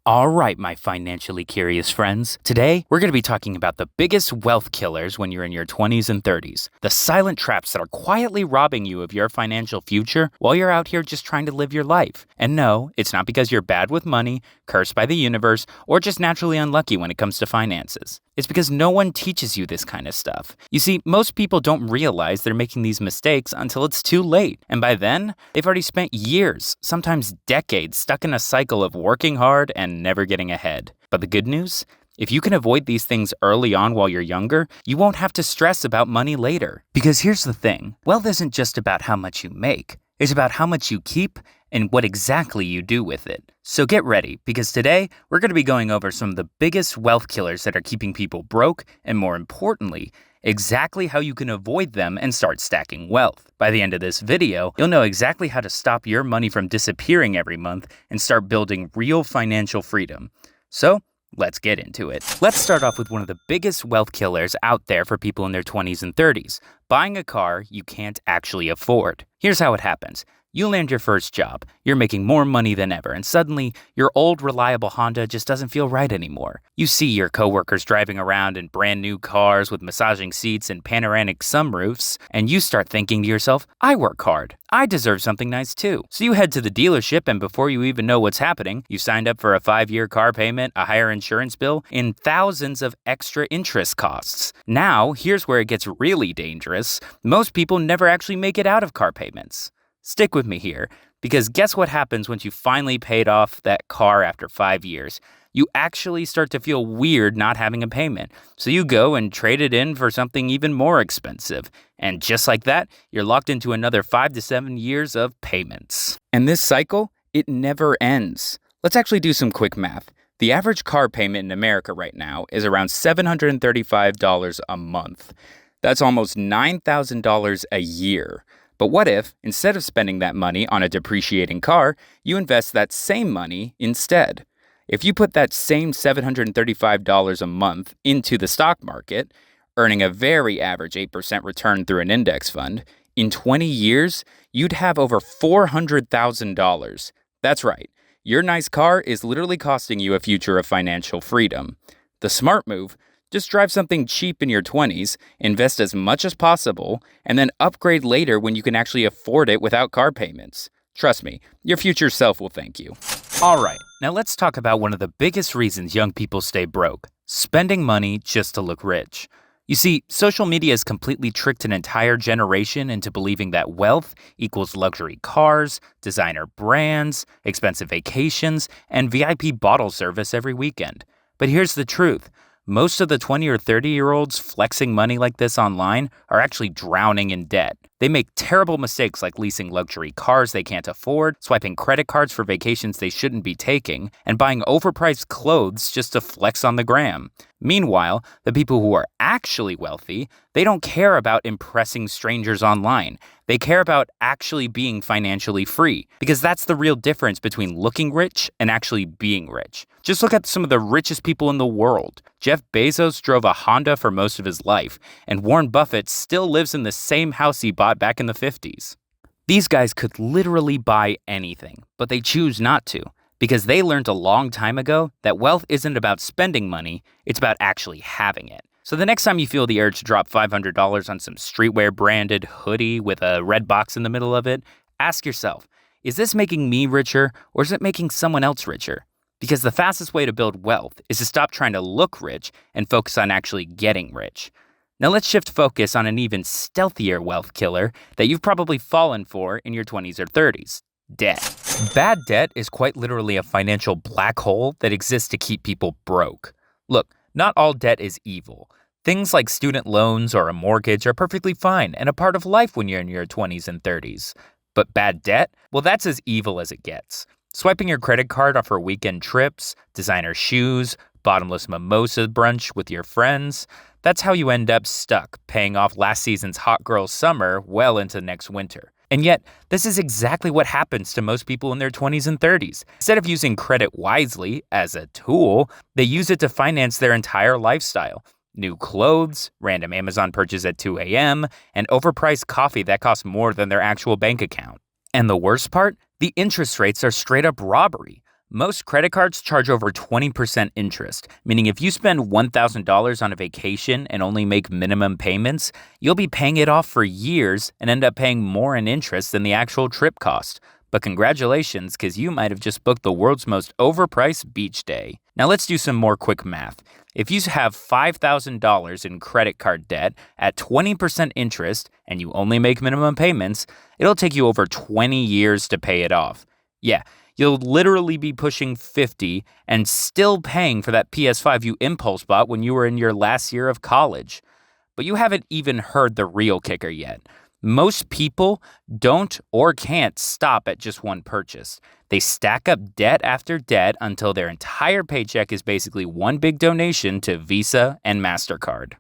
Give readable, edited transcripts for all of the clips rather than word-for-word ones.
All right, my financially curious friends. Today, we're going to be talking about the biggest wealth killers when you're in your 20s and 30s. The silent traps that are quietly robbing you of your financial future while you're out here just trying to live your life. And no, it's not because you're bad with money, cursed by the universe, or just naturally unlucky when it comes to finances. It's because no one teaches you this kind of stuff. You see, most people don't realize they're making these mistakes until it's too late. And by then, they've already spent years, sometimes decades, stuck in a cycle of working hard and never getting ahead. But the good news? If you can avoid these things early on while you're younger, you won't have to stress about money later. Because here's the thing, wealth isn't just about how much you make. It's about how much you keep and what exactly you do with it. So get ready, because today we're going to be going over some of the biggest wealth killers that are keeping people broke, and more importantly, exactly how you can avoid them and start stacking wealth. By the end of this video, you'll know exactly how to stop your money from disappearing every month and start building real financial freedom. So, let's get into it. Let's start off with one of the biggest wealth killers out there for people in their 20s and 30s, buying a car you can't actually afford. Here's how it happens. You land your first job, you're making more money than ever, and suddenly, your old reliable Honda just doesn't feel right anymore. You see your coworkers driving around in brand new cars with massaging seats and panoramic sunroofs, and you start thinking to yourself, I work hard. I deserve something nice too. So you head to the dealership, and before you even know what's happening, you signed up for a 5-year car payment, a higher insurance bill, and thousands of extra interest costs. Now, here's where it gets really dangerous. Most people never actually make it out of car payments. Stick with me here, because guess what happens once you finally paid off that car after 5 years? You actually start to feel weird not having a payment. So you go and trade it in for something even more expensive. And just like that, you're locked into another 5 to 7 years of payments. And this cycle, it never ends. Let's actually do some quick math. The average car payment in America right now is around $735 a month. That's almost $9,000 a year. But what if, instead of spending that money on a depreciating car, you invest that same money instead? If you put that same $735 a month into the stock market, earning a very average 8% return through an index fund, in 20 years, you'd have over $400,000. That's right. Your nice car is literally costing you a future of financial freedom. The smart move: just drive something cheap in your 20s, invest as much as possible, and then upgrade later when you can actually afford it without car payments. Trust me, your future self will thank you. All right, now let's talk about one of the biggest reasons young people stay broke: spending money just to look rich. You see, social media has completely tricked an entire generation into believing that wealth equals luxury cars, designer brands, expensive vacations, and VIP bottle service every weekend. But here's the truth. Most of the 20 or 30-year-olds flexing money like this online are actually drowning in debt. They make terrible mistakes like leasing luxury cars they can't afford, swiping credit cards for vacations they shouldn't be taking, and buying overpriced clothes just to flex on the gram. Meanwhile, the people who are actually wealthy, they don't care about impressing strangers online. They care about actually being financially free, because that's the real difference between looking rich and actually being rich. Just look at some of the richest people in the world. Jeff Bezos drove a Honda for most of his life, and Warren Buffett still lives in the same house he bought back in the 50s. These guys could literally buy anything, but they choose not to, because they learned a long time ago that wealth isn't about spending money, it's about actually having it. So the next time you feel the urge to drop $500 on some streetwear branded hoodie with a red box in the middle of it, ask yourself, is this making me richer, or is it making someone else richer? Because the fastest way to build wealth is to stop trying to look rich and focus on actually getting rich. Now let's shift focus on an even stealthier wealth killer that you've probably fallen for in your 20s or 30s: debt. Bad debt is quite literally a financial black hole that exists to keep people broke. Look, not all debt is evil. Things like student loans or a mortgage are perfectly fine and a part of life when you're in your 20s and 30s. But bad debt? Well, that's as evil as it gets. Swiping your credit card off for weekend trips, designer shoes, bottomless mimosa brunch with your friends. That's how you end up stuck, paying off last season's hot girl summer well into next winter. And yet, this is exactly what happens to most people in their 20s and 30s. Instead of using credit wisely as a tool, they use it to finance their entire lifestyle. New clothes, random Amazon purchase at 2 a.m., and overpriced coffee that costs more than their actual bank account. And the worst part? The interest rates are straight up robbery. Most credit cards charge over 20% interest, meaning if you spend $1,000 on a vacation and only make minimum payments, you'll be paying it off for years and end up paying more in interest than the actual trip cost. But congratulations, because you might have just booked the world's most overpriced beach day. Now let's do some more quick math. If you have $5,000 in credit card debt at 20% interest and you only make minimum payments, it'll take you over 20 years to pay it off. Yeah, you'll literally be pushing 50 and still paying for that PS5 you impulse bought when you were in your last year of college. But you haven't even heard the real kicker yet. Most people don't or can't stop at just one purchase. They stack up debt after debt until their entire paycheck is basically one big donation to Visa and MasterCard.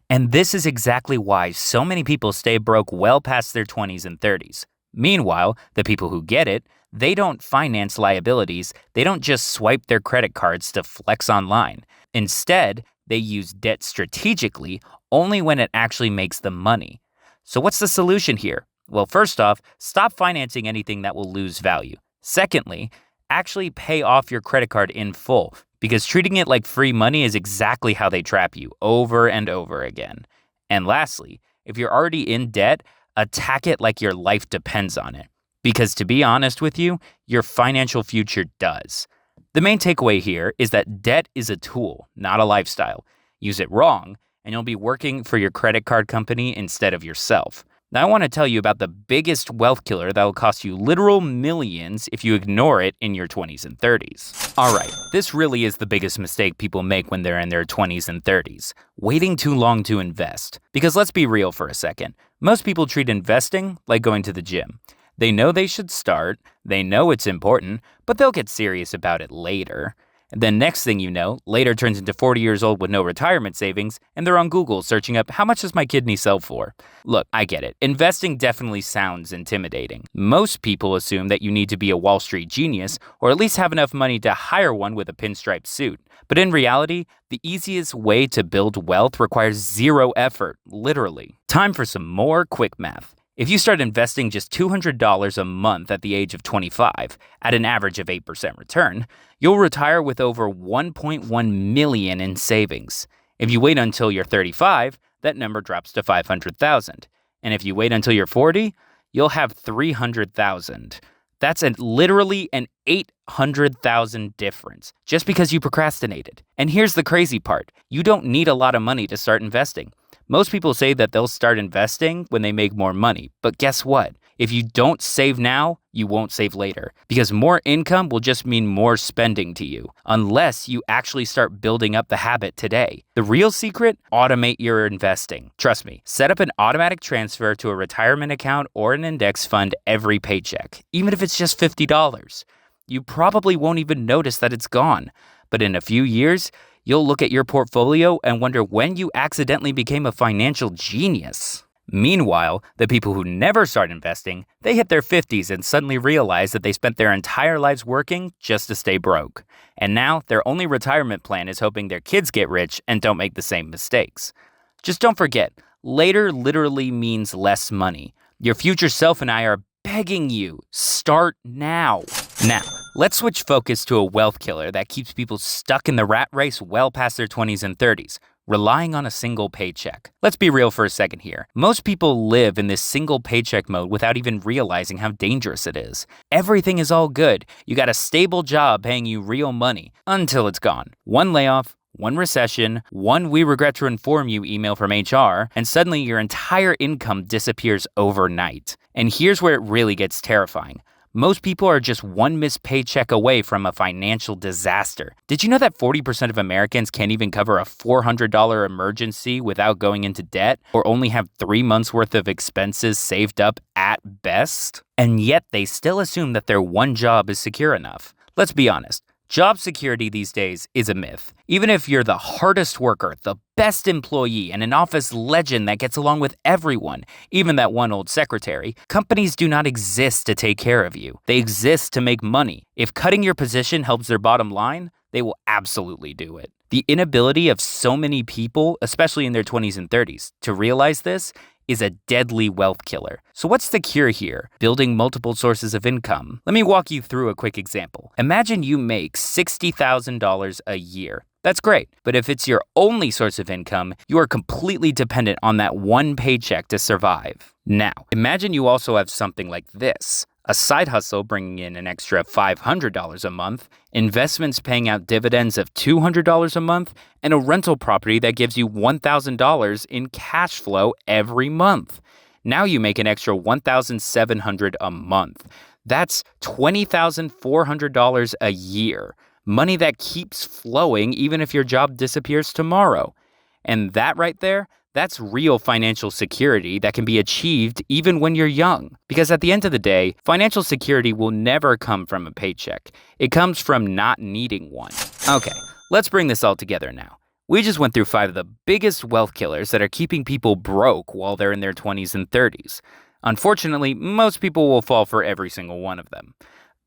And this is exactly why so many people stay broke well past their 20s and 30s. Meanwhile, the people who get it, they don't finance liabilities. They don't just swipe their credit cards to flex online. Instead, they use debt strategically only when it actually makes them money. So what's the solution here? Well, first off, stop financing anything that will lose value. Secondly, actually pay off your credit card in full, because treating it like free money is exactly how they trap you over and over again. And lastly, if you're already in debt, attack it like your life depends on it. Because to be honest with you, your financial future does. The main takeaway here is that debt is a tool, not a lifestyle. Use it wrong, and you'll be working for your credit card company instead of yourself. Now, I want to tell you about the biggest wealth killer that will cost you literal millions if you ignore it in your 20s and 30s. All right, this really is the biggest mistake people make when they're in their 20s and 30s, waiting too long to invest. Because let's be real for a second. Most people treat investing like going to the gym. They know they should start, they know it's important, but they'll get serious about it later. And then next thing you know, later turns into 40 years old with no retirement savings, and they're on Google searching up, how much does my kidney sell for? Look, I get it. Investing definitely sounds intimidating. Most people assume that you need to be a Wall Street genius, or at least have enough money to hire one with a pinstripe suit. But in reality, the easiest way to build wealth requires zero effort, literally. Time for some more quick math. If you start investing just $200 a month at the age of 25, at an average of 8% return, you'll retire with over $1.1 million in savings. If you wait until you're 35, that number drops to $500,000. And if you wait until you're 40, you'll have $300,000. That's literally an $800,000 difference just because you procrastinated. And here's the crazy part. You don't need a lot of money to start investing. Most people say that they'll start investing when they make more money. But guess what? If you don't save now, you won't save later. Because more income will just mean more spending to you, unless you actually start building up the habit today. The real secret? Automate your investing. Trust me, set up an automatic transfer to a retirement account or an index fund every paycheck, even if it's just $50. You probably won't even notice that it's gone. But in a few years, you'll look at your portfolio and wonder when you accidentally became a financial genius. Meanwhile, the people who never start investing, they hit their 50s and suddenly realize that they spent their entire lives working just to stay broke. And now their only retirement plan is hoping their kids get rich and don't make the same mistakes. Just don't forget, later literally means less money. Your future self and I are begging you, start now. Now, let's switch focus to a wealth killer that keeps people stuck in the rat race well past their 20s and 30s, relying on a single paycheck. Let's be real for a second here. Most people live in this single paycheck mode without even realizing how dangerous it is. Everything is all good. You got a stable job paying you real money until it's gone. One layoff, one recession, one "we regret to inform you" email from HR, and suddenly your entire income disappears overnight. And here's where it really gets terrifying. Most people are just one missed paycheck away from a financial disaster. Did you know that 40% of Americans can't even cover a $400 emergency without going into debt, or only have 3 months worth of expenses saved up at best? And yet they still assume that their one job is secure enough. Let's be honest. Job security these days is a myth. Even if you're the hardest worker, the best employee, and an office legend that gets along with everyone, even that one old secretary, companies do not exist to take care of you. They exist to make money. If cutting your position helps their bottom line, they will absolutely do it. The inability of so many people, especially in their 20s and 30s, to realize this is a deadly wealth killer. So what's the cure here? Building multiple sources of income. Let me walk you through a quick example. Imagine you make $60,000 a year. That's great, but if it's your only source of income, you are completely dependent on that one paycheck to survive. Now, imagine you also have something like this. A side hustle bringing in an extra $500 a month, investments paying out dividends of $200 a month, and a rental property that gives you $1,000 in cash flow every month. Now you make an extra $1,700 a month. That's $20,400 a year. Money that keeps flowing even if your job disappears tomorrow. And that right there, that's real financial security that can be achieved even when you're young. Because at the end of the day, financial security will never come from a paycheck. It comes from not needing one. Okay, let's bring this all together now. We just went through 5 of the biggest wealth killers that are keeping people broke while they're in their 20s and 30s. Unfortunately, most people will fall for every single one of them.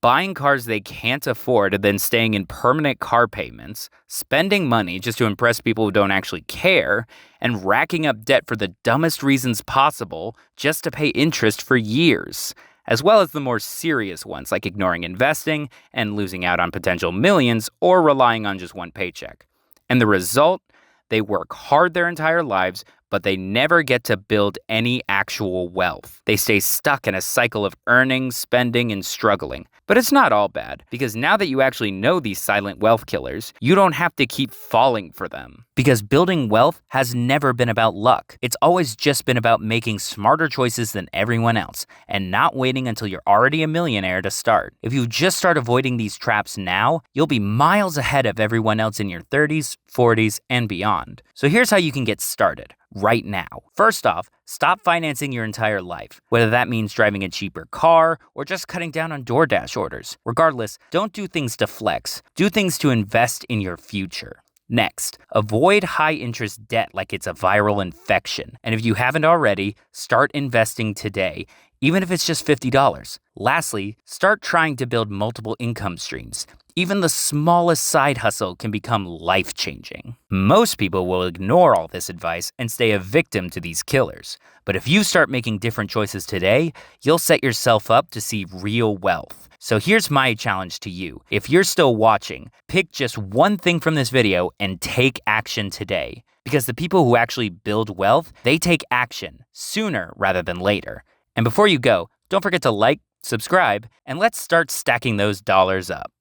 Buying cars they can't afford and then staying in permanent car payments, spending money just to impress people who don't actually care, and racking up debt for the dumbest reasons possible just to pay interest for years, as well as the more serious ones like ignoring investing and losing out on potential millions or relying on just one paycheck. And the result? They work hard their entire lives, but they never get to build any actual wealth. They stay stuck in a cycle of earning, spending, and struggling. But it's not all bad, because now that you actually know these silent wealth killers, you don't have to keep falling for them. Because building wealth has never been about luck. It's always just been about making smarter choices than everyone else, and not waiting until you're already a millionaire to start. If you just start avoiding these traps now, you'll be miles ahead of everyone else in your 30s, 40s, and beyond. So here's how you can get started. Right now. First off, stop financing your entire life, whether that means driving a cheaper car or just cutting down on DoorDash orders. Regardless, don't do things to flex. Do things to invest in your future. Next, avoid high-interest debt like it's a viral infection. And if you haven't already, start investing today, even if it's just $50. Lastly, start trying to build multiple income streams. Even the smallest side hustle can become life-changing. Most people will ignore all this advice and stay a victim to these killers. But if you start making different choices today, you'll set yourself up to see real wealth. So here's my challenge to you. If you're still watching, pick just one thing from this video and take action today. Because the people who actually build wealth, they take action sooner rather than later. And before you go, don't forget to like, subscribe, and let's start stacking those dollars up.